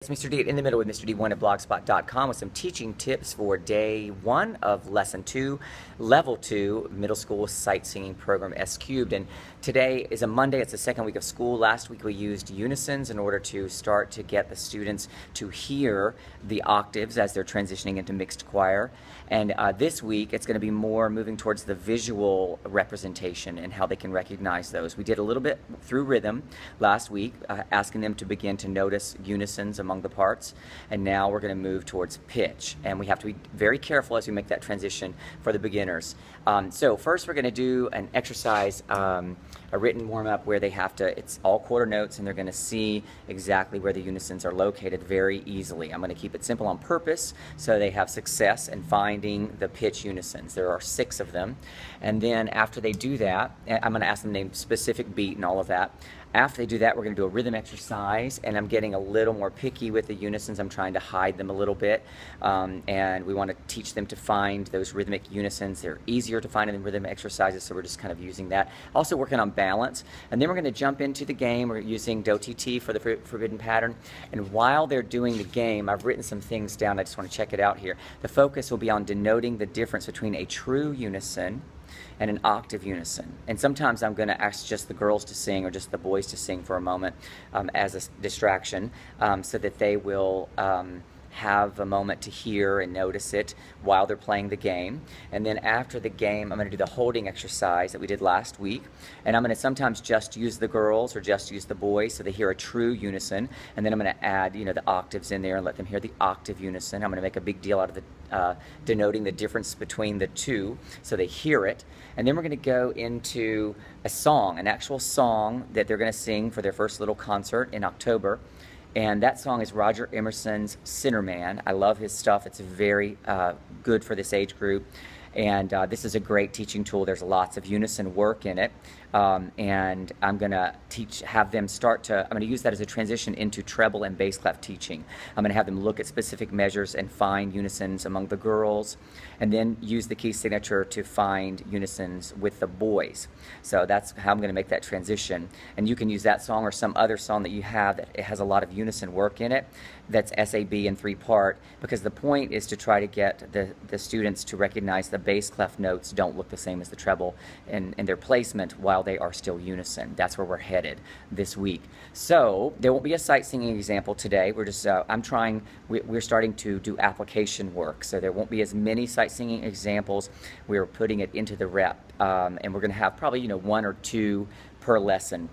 It's Mr. D in the middle with Mr. D1 at blogspot.com with some teaching tips for day 1 of lesson 2, level 2, middle school sightseeing program S cubed. And today is a Monday, it's the second week of school. Last week we used unisons in order to start to get the students to hear the octaves as they're transitioning into mixed choir. And this week it's going to be more moving towards the visual representation and how they can recognize those. We did a little bit through rhythm last week, asking them to begin to notice unisons among the parts, and now we're going to move towards pitch, and we have to be very careful as we make that transition for the beginners. So first we're going to do an exercise, a written warm-up where they have to, it's all quarter notes, and they're going to see exactly where the unisons are located very easily. I'm going to keep it simple on purpose so they have success in finding the pitch unisons. There are 6 of them, and then after they do that, I'm going to ask them to name specific beat and all of that. After they do that, we're going to do a rhythm exercise, and I'm getting a little more picky with the unisons. I'm trying to hide them a little bit, and we want to teach them to find those rhythmic unisons. They're easier to find in the rhythm exercises, so we're just kind of using that. Also working on balance, and then we're going to jump into the game. We're using Do-Ti-Ti for the forbidden pattern, and while they're doing the game, I've written some things down. I just want to check it out here. The focus will be on denoting the difference between a true unison and an octave unison. And sometimes I'm going to ask just the girls to sing or just the boys to sing for a moment as a distraction, so that they will have a moment to hear and notice it while they're playing the game. And then after the game, I'm going to do the holding exercise that we did last week, and I'm going to sometimes just use the girls or just use the boys so they hear a true unison, and then I'm going to add, you know, the octaves in there and let them hear the octave unison. I'm going to make a big deal out of the denoting the difference between the two so they hear it. And then we're going to go into a song, an actual song that they're going to sing for their first little concert in October. And that song is Roger Emerson's Sinnerman. I love his stuff. It's very good for this age group. And this is a great teaching tool. There's lots of unison work in it. And I'm going to have them start to, I'm going to use that as a transition into treble and bass clef teaching. I'm going to have them look at specific measures and find unisons among the girls, and then use the key signature to find unisons with the boys. So that's how I'm going to make that transition. And you can use that song or some other song that you have that it has a lot of unison work in it that's SAB in 3-part, because the point is to try to get the students to recognize the bass clef notes don't look the same as the treble in their placement while they are still unison. That's where we're headed this week. So there won't be a sight singing example today. We're just we're starting to do application work, so there won't be as many sight singing examples. We're putting it into the rep, and we're going to have probably 1 or 2 per lesson.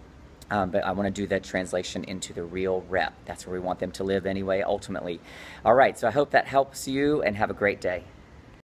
But I want to do that translation into the real rep. That's where we want them to live anyway, ultimately. All right, so I hope that helps you, and have a great day.